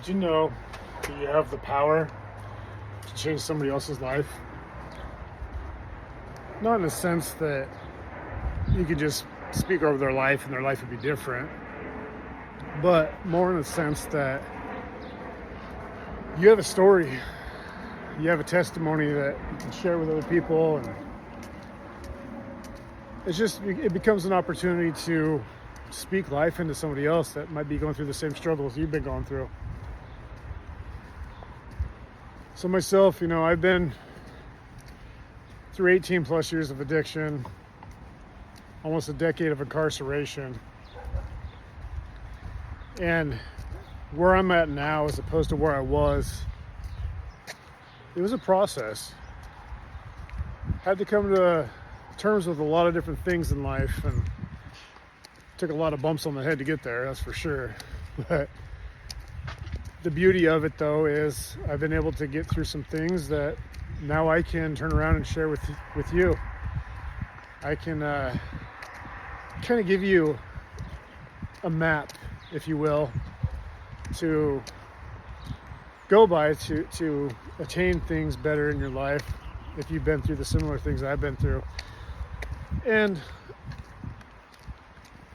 Do you know that you have the power to change somebody else's life? Not in the sense that you could just speak over their life and their life would be different, but more in the sense that you have a story, you have a testimony that you can share with other people, and it becomes an opportunity to speak life into somebody else that might be going through the same struggles you've been going through. So myself, I've been through 18 plus years of addiction, almost a decade of incarceration. And where I'm at now, as opposed to where I was, it was a process. Had to come to terms with a lot of different things in life, and took a lot of bumps on the head to get there, that's for sure. But the beauty of it, though, is I've been able to get through some things that now I can turn around and share with you. I can kind of give you a map, if you will, to go by to attain things better in your life if you've been through the similar things I've been through. And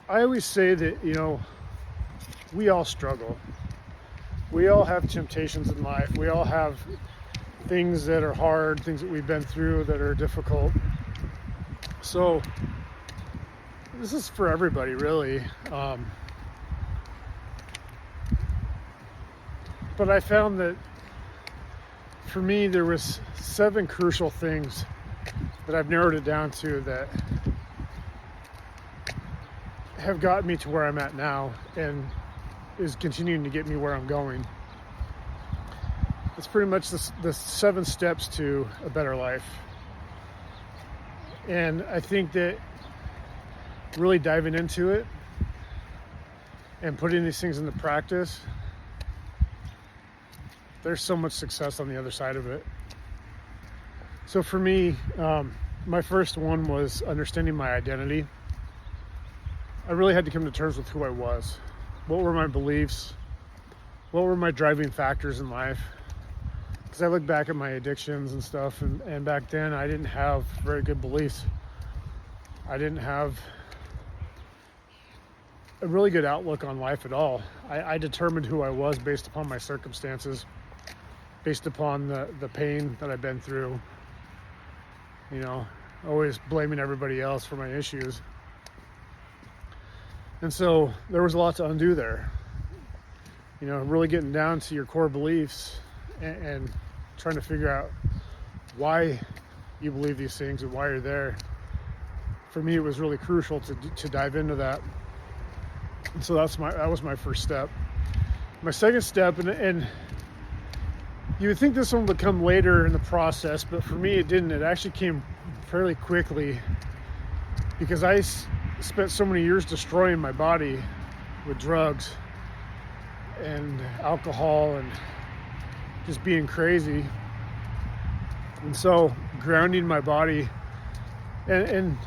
I always say that, we all struggle. We all have temptations in life. We all have things that are hard, things that we've been through that are difficult. So this is for everybody, really. But I found that for me, there was 7 crucial things that I've narrowed it down to that have gotten me to where I'm at now and is continuing to get me where I'm going. It's pretty much the 7 steps to a better life. And I think that really diving into it and putting these things into practice, there's so much success on the other side of it. So for me, my first one was understanding my identity. I really had to come to terms with who I was. What were my beliefs? What were my driving factors in life? Because I look back at my addictions and stuff, and back then I didn't have very good beliefs. I didn't have a really good outlook on life at all. I determined who I was based upon my circumstances, based upon the pain that I've been through, always blaming everybody else for my issues. And so there was a lot to undo there. Really getting down to your core beliefs and trying to figure out why you believe these things and why you're there. For me, it was really crucial to dive into that. And so that was my first step. My second step, and you would think this one would come later in the process, but for me it didn't. It actually came fairly quickly because I spent so many years destroying my body with drugs and alcohol and just being crazy. And so grounding my body, and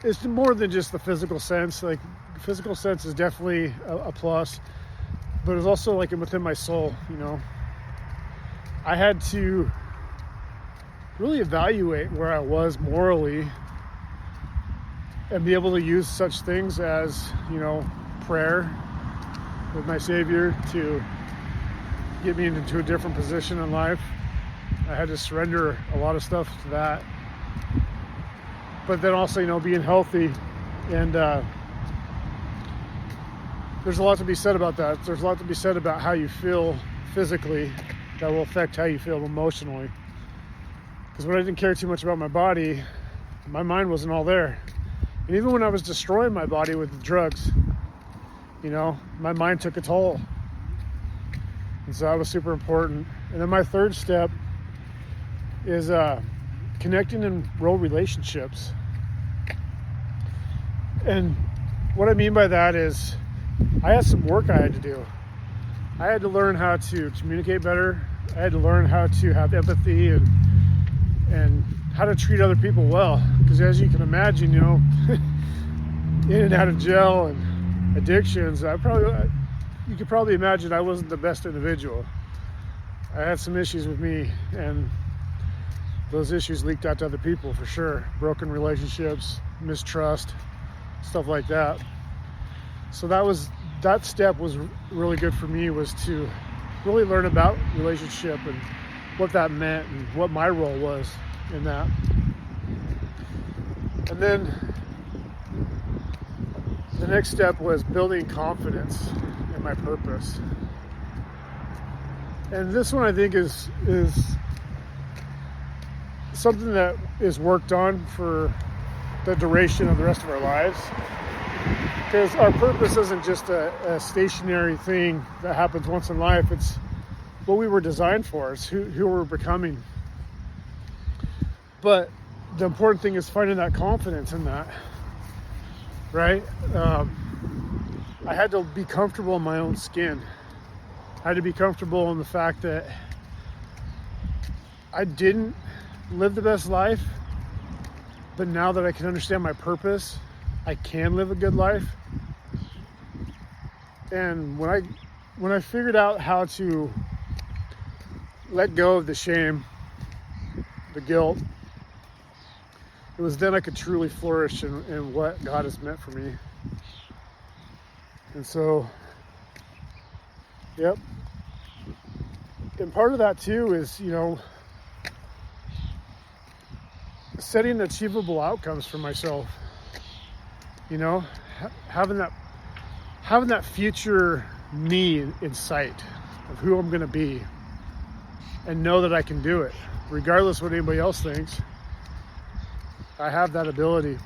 it's more than just the physical sense. Like, the physical sense is definitely a plus, but it's also like within my soul. I had to really evaluate where I was morally and be able to use such things as, prayer with my Savior to get me into a different position in life. I had to surrender a lot of stuff to that. But then also, being healthy, and there's a lot to be said about that. There's a lot to be said about how you feel physically that will affect how you feel emotionally. Because when I didn't care too much about my body, my mind wasn't all there. And even when I was destroying my body with the drugs, my mind took a toll. And so that was super important. And then my third step is connecting in real relationships. And what I mean by that is I had some work I had to do. I had to learn how to communicate better. I had to learn how to have empathy and how to treat other people well. Because as you can imagine, in and out of jail and addictions, I probably you could probably imagine I wasn't the best individual. I had some issues with me, and those issues leaked out to other people for sure. Broken relationships, mistrust, stuff like that. So that step was really good for me, was to really learn about relationship and what that meant and what my role was in that. And then the next step was building confidence in my purpose. And this one I think is something that is worked on for the duration of the rest of our lives. Because our purpose isn't just a stationary thing that happens once in life. It's what we were designed for. It's who we're becoming. But the important thing is finding that confidence in that, right? I had to be comfortable in my own skin. I had to be comfortable in the fact that I didn't live the best life, but now that I can understand my purpose, I can live a good life. And when I figured out how to let go of the shame, the guilt, it was then I could truly flourish in what God has meant for me. And so, yep. And part of that too is, setting achievable outcomes for myself. Having that future me in sight of who I'm going to be, and know that I can do it regardless of what anybody else thinks. I have that ability.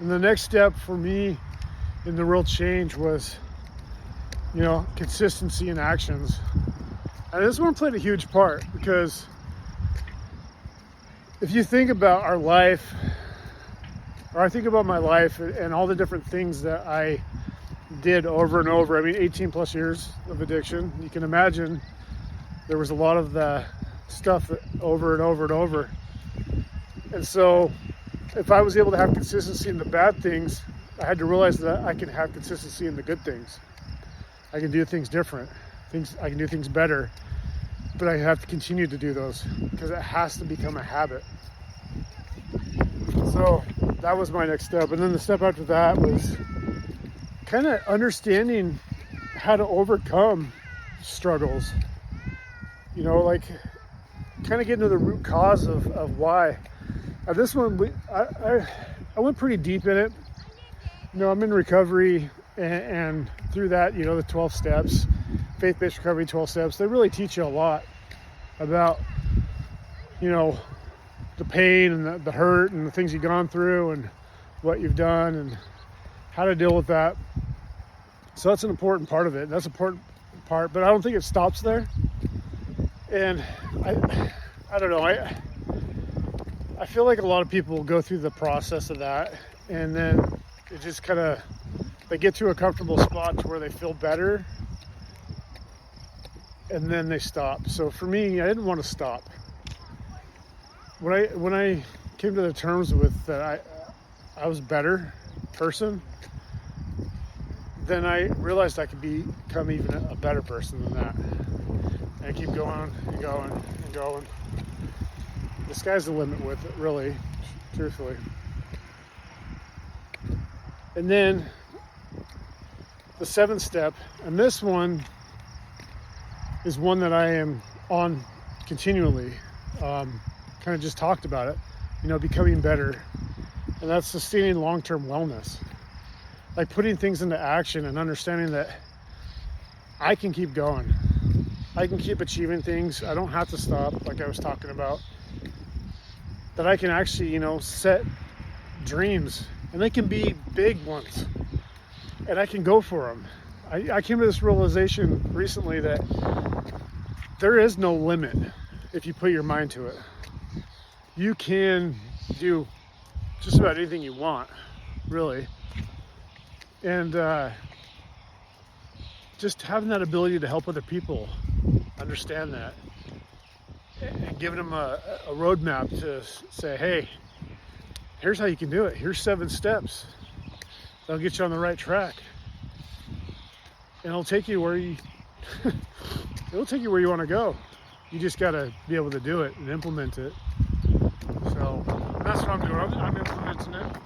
And the next step for me in the real change was, consistency in actions. And this one played a huge part, because if you think about our life, or I think about my life and all the different things that I did over and over. 18 plus years of addiction. You can imagine there was a lot of the stuff over and over and over. And so if I was able to have consistency in the bad things, I had to realize that I can have consistency in the good things. I can do things different. I can do things better. But I have to continue to do those, because it has to become a habit. So that was my next step. And then the step after that was kind of understanding how to overcome struggles. Kind of getting to the root cause of why. This one, I went pretty deep in it. I'm in recovery, and through that, the 12 steps, faith-based recovery 12 steps, they really teach you a lot about, the pain and the hurt and the things you've gone through and what you've done and how to deal with that. So that's an important part of it. That's an important part, but I don't think it stops there. And I don't know. I feel like a lot of people go through the process of that, and then it just they get to a comfortable spot to where they feel better, and then they stop. So for me, I didn't want to stop. When I came to the terms with that I was a better person, then I realized I could become even a better person than that. And I keep going and going and going. The sky's the limit with it, really, truthfully. And then the 7th step, and this one is one that I am on continually. Kind of just talked about it, becoming better. And that's sustaining long-term wellness. Like putting things into action and understanding that I can keep going. I can keep achieving things. I don't have to stop, like I was talking about. That I can actually, set dreams, and they can be big ones, and I can go for them. I came to this realization recently that there is no limit if you put your mind to it. You can do just about anything you want, really. And just having that ability to help other people understand that, and giving them a roadmap to say, hey, here's how you can do it. Here's 7 steps that'll get you on the right track. and it'll take you where you it'll take you where you want to go. You just got to be able to do it and implement it. So that's what I'm doing. I'm implementing it.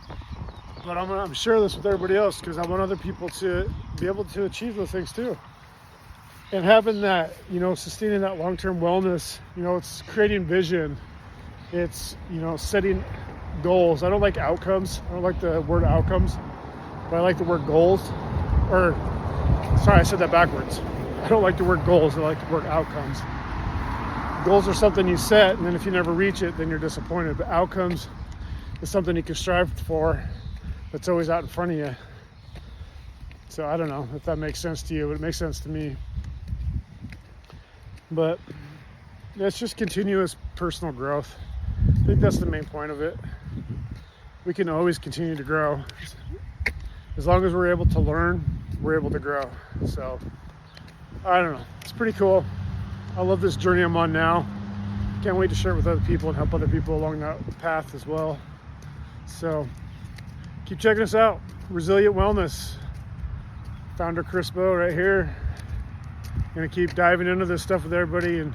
But I'm sharing this with everybody else because I want other people to be able to achieve those things too. And having that, sustaining that long-term wellness, it's creating vision. It's, setting goals. I don't like outcomes. I don't like the word outcomes, but I like the word goals. Or, sorry, I said that backwards. I don't like the word goals. I like the word outcomes. Goals are something you set, and then if you never reach it, then you're disappointed. But outcomes is something you can strive for that's always out in front of you. So I don't know if that makes sense to you, but it makes sense to me. But it's just continuous personal growth. I think that's the main point of it. We can always continue to grow. As long as we're able to learn, we're able to grow. So I don't know. It's pretty cool. I love this journey I'm on now. Can't wait to share it with other people and help other people along that path as well. So keep checking us out. Resilient Wellness. Founder Chris Bow right here. Gonna keep diving into this stuff with everybody and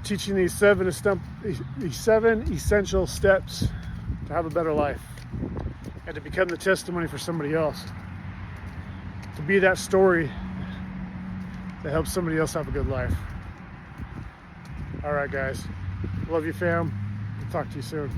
teaching these seven essential steps to have a better life and to become the testimony for somebody else. To be that story that helps somebody else have a good life. All right, guys. Love you, fam. Talk to you soon.